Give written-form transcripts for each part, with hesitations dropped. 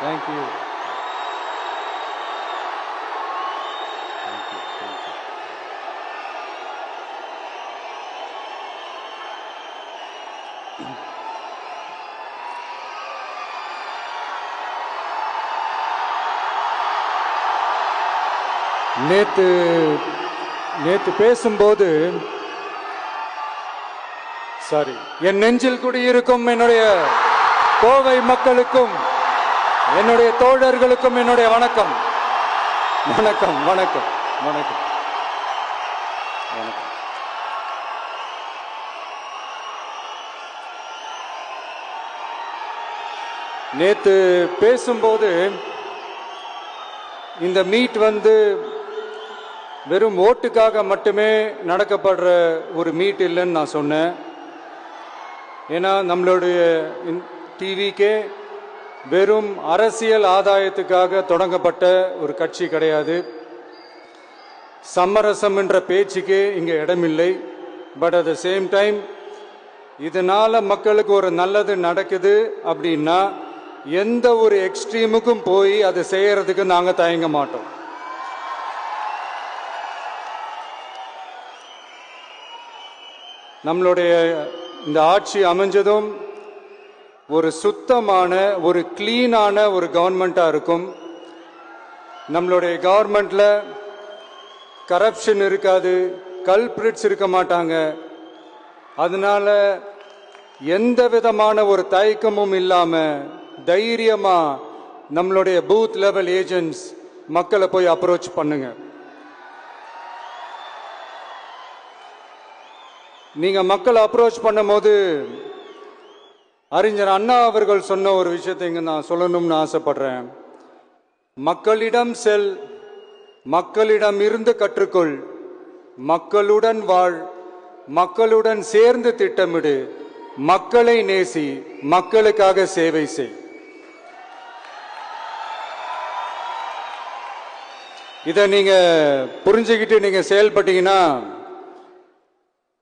Thank you. நேத்து பேசும்போது என் நெஞ்சில் குடியிருக்கும் என்னுடைய கோவை மக்களுக்கும் என்னுடைய தோழர்களுக்கும் என்னுடைய வணக்கம் வணக்கம் வணக்கம் வணக்கம் வணக்கம். நேத்து பேசும்போது இந்த மீட் வெறும் ஓட்டுக்காக மட்டுமே நடக்கப்படுற ஒரு மீட் இல்லைன்னு நான் சொன்னேன். ஏன்னா நம்மளுடைய டிவிக்கே வெறும் அரசியல் ஆதாயத்துக்காக தொடங்கப்பட்ட ஒரு கட்சி கிடையாது. சமரசம் என்ற பேச்சுக்கே இங்கே இடமில்லை. But at the same time இதனால மக்களுக்கு ஒரு நல்லது நடக்குது அப்படின்னா எந்த ஒரு எக்ஸ்ட்ரீமுக்கும் போய் அதை செய்யறதுக்கு நாங்கள் தயங்க மாட்டோம். நம்மளுடைய இந்த ஆட்சி அமைஞ்சதும் ஒரு சுத்தமான ஒரு கிளீனான ஒரு கவர்மெண்ட்டாக இருக்கும். நம்மளுடைய கவர்மெண்ட்ல கரப்ஷன் இருக்காது, கல்பிரிட்ஸ் இருக்க மாட்டாங்க. அதனால எந்த விதமான ஒரு தயக்கமும் இல்லாம தைரியமா நம்மளுடைய பூத் லெவல் ஏஜென்ட்ஸ் மக்களை போய் அப்ரோச் பண்ணுங்க. நீங்க மக்களை அப்ரோச் பண்ணும் போது அறிஞர் அண்ணா அவர்கள் சொன்ன ஒரு விஷயத்தை இங்க நான் சொல்லணும்னு ஆசைப்படுறேன். மக்களிடம் செல், மக்களிடம் இருந்து கற்றுக்கொள், மக்களுடன் வாழ், மக்களுடன் சேர்ந்து திட்டமிடு, மக்களை நேசி, மக்களுக்காக சேவை செய். இதை நீங்க புரிஞ்சுக்கிட்டு நீங்க செயல்பட்டீங்கன்னா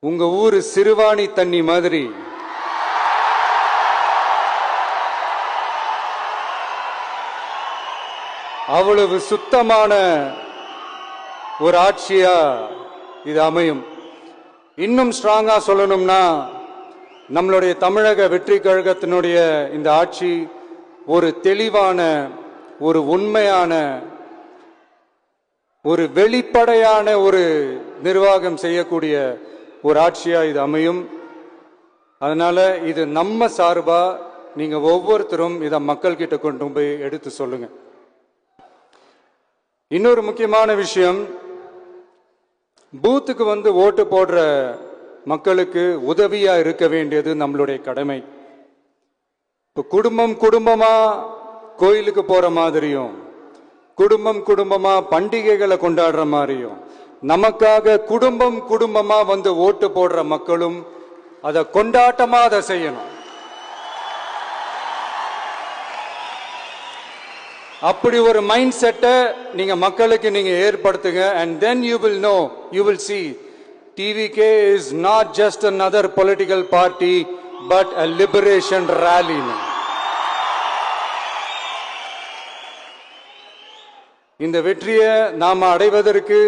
உங்க ஊரு சிறுவாணி தண்ணி மாதிரி அவ்வளவு சுத்தமான ஒரு ஆட்சியா இது அமையும். இன்னும் ஸ்ட்ராங்கா சொல்லணும்னா நம்மளுடைய தமிழக வெற்றி கழகத்தினுடைய இந்த ஆட்சி ஒரு தெளிவான, ஒரு உண்மையான, ஒரு வெளிப்படையான ஒரு நிர்வாகம் செய்யக்கூடிய ஒரு ஆட்சியா இது அமையும். அதனால இது நம்ம சார்பா நீங்க ஒவ்வொருத்தரும் இதை மக்கள் கிட்ட கொண்டு போய் எடுத்து சொல்லுங்க. இன்னொரு முக்கியமான விஷயம், பூத்துக்கு ஓட்டு போடுற மக்களுக்கு உதவியா இருக்க வேண்டியது நம்மளுடைய கடமை. இப்போ குடும்பம் குடும்பமா கோயிலுக்கு போற மாதிரியும், குடும்பம் குடும்பமா பண்டிகைகளை கொண்டாடுற மாதிரியும், நமக்காக குடும்பம் குடும்பமா ஓட்டு போடுற மக்களும் அதை கொண்டாட்டமா அதை செய்யணும். அப்படி ஒரு மைண்ட் செட்டை நீங்க மக்களுக்கு நீங்க ஏற்படுத்துங்க. and then you will know, you will see TVK is not just another political party but a liberation rally. இந்த வெற்றியை நாம அடைவதற்கு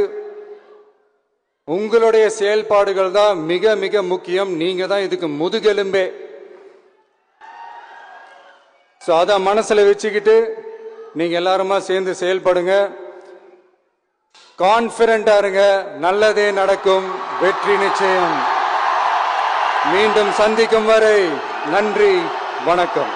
உங்களுடைய செயல்பாடுகள் தான் மிக மிக முக்கியம். நீங்க தான் இதுக்கு முதுகெலும்பே. அத மனசுல வச்சுக்கிட்டு நீங்க எல்லாருமா சேர்ந்து செயல்படுங்க. கான்பிடண்டா இருங்க, நல்லதே நடக்கும், வெற்றி நிச்சயம். மீண்டும் சந்திக்கும் வரை நன்றி, வணக்கம்.